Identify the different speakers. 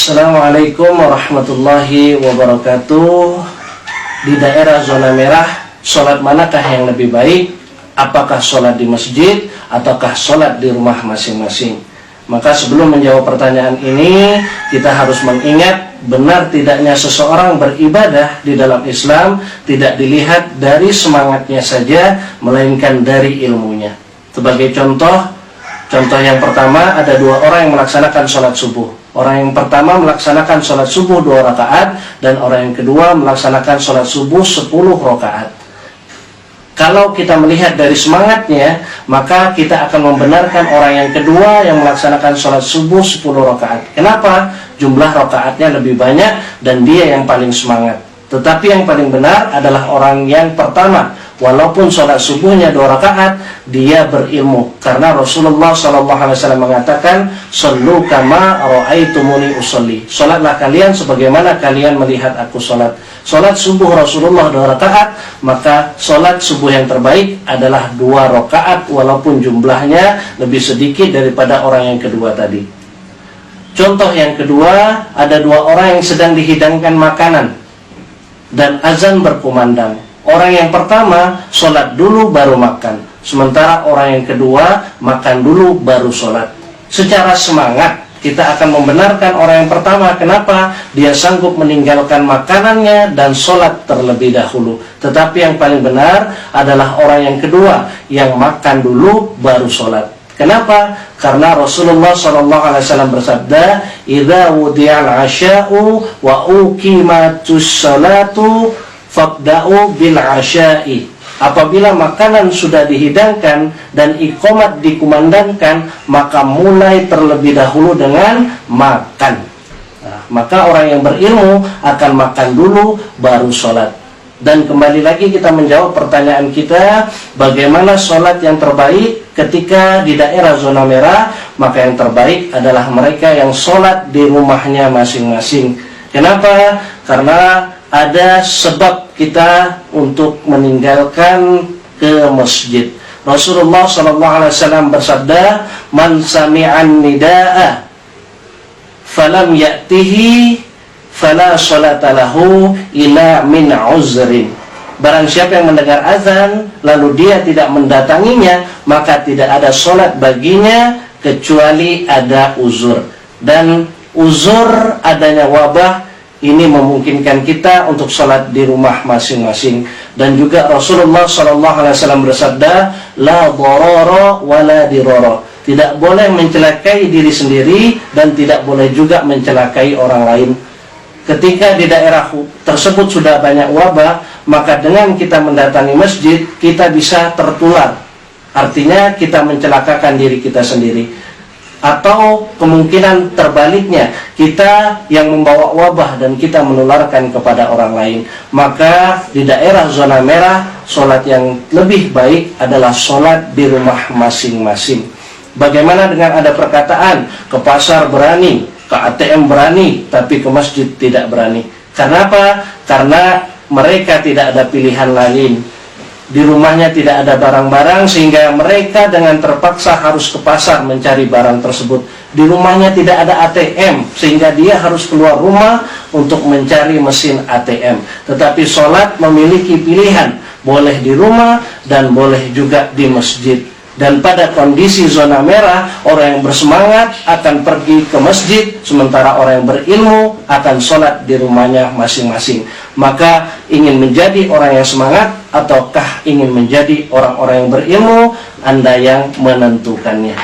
Speaker 1: Assalamualaikum warahmatullahi wabarakatuh. Di daerah zona merah, sholat manakah yang lebih baik? Apakah sholat di masjid ataukah sholat di rumah masing-masing? Maka sebelum menjawab pertanyaan ini, kita harus mengingat benar tidaknya seseorang beribadah di dalam Islam tidak dilihat dari semangatnya saja, melainkan dari ilmunya. Sebagai contoh yang pertama, ada dua orang yang melaksanakan sholat subuh. Orang yang pertama melaksanakan sholat subuh 2 rakaat, dan orang yang kedua melaksanakan sholat subuh 10 rakaat. Kalau kita melihat dari semangatnya, maka kita akan membenarkan orang yang kedua yang melaksanakan sholat subuh 10 rakaat. Kenapa? Jumlah rakaatnya lebih banyak dan dia yang paling semangat. Tetapi yang paling benar adalah orang yang pertama. Walaupun sholat subuhnya 2 rakaat, dia berilmu. Karena Rasulullah SAW mengatakan, "Shallu kama ra'aitumuni usolli." Sholatlah kalian sebagaimana kalian melihat aku sholat. Sholat subuh Rasulullah 2 rakaat, maka sholat subuh yang terbaik adalah 2 rakaat, walaupun jumlahnya lebih sedikit daripada orang yang kedua tadi. Contoh yang kedua, ada 2 orang yang sedang dihidangkan makanan dan azan berkumandang. Orang yang pertama sholat dulu baru makan, sementara orang yang kedua makan dulu baru sholat. Secara semangat kita akan membenarkan orang yang pertama. Kenapa? Dia sanggup meninggalkan makanannya dan sholat terlebih dahulu. Tetapi yang paling benar adalah orang yang kedua, yang makan dulu baru sholat. Kenapa? Karena Rasulullah SAW bersabda, "Idza wudiyal asya'u wa uqimatus sholatu fabda'u bil asya'i." Apabila makanan sudah dihidangkan dan iqamat dikumandangkan, maka mulai terlebih dahulu dengan makan. Maka orang yang berilmu akan makan dulu baru sholat. Dan kembali lagi kita menjawab pertanyaan kita, bagaimana sholat yang terbaik ketika di daerah zona merah? Maka yang terbaik adalah mereka yang sholat di rumahnya masing-masing. Kenapa? Karena ada sebab kita untuk meninggalkan ke masjid. Rasulullah SAW bersabda, "Man sami'an nida'a falam ya'tihi fala sholata lahu ila min uzrin." Barang siapa yang mendengar azan lalu dia tidak mendatanginya, maka tidak ada sholat baginya kecuali ada uzur. Dan uzur adanya wabah ini memungkinkan kita untuk sholat di rumah masing-masing. Dan juga Rasulullah SAW bersabda, "La dharara wa la dirara." Tidak boleh mencelakai diri sendiri dan tidak boleh juga mencelakai orang lain. Ketika di daerah tersebut sudah banyak wabah, maka dengan kita mendatangi masjid, kita bisa tertular. Artinya kita mencelakakan diri kita sendiri. Atau kemungkinan terbaliknya, kita yang membawa wabah dan kita menularkan kepada orang lain. Maka di daerah zona merah, sholat yang lebih baik adalah sholat di rumah masing-masing. Bagaimana dengan ada perkataan, ke pasar berani, ke ATM berani, tapi ke masjid tidak berani? Karena apa? Karena mereka tidak ada pilihan lain. Di rumahnya tidak ada barang-barang, sehingga mereka dengan terpaksa harus ke pasar mencari barang tersebut. Di rumahnya tidak ada ATM, sehingga dia harus keluar rumah untuk mencari mesin ATM. Tetapi sholat memiliki pilihan, boleh di rumah dan boleh juga di masjid. Dan pada kondisi zona merah, orang yang bersemangat akan pergi ke masjid, sementara orang yang berilmu akan sholat di rumahnya masing-masing. Maka ingin menjadi orang yang semangat ataukah ingin menjadi orang-orang yang berilmu, Anda yang menentukannya.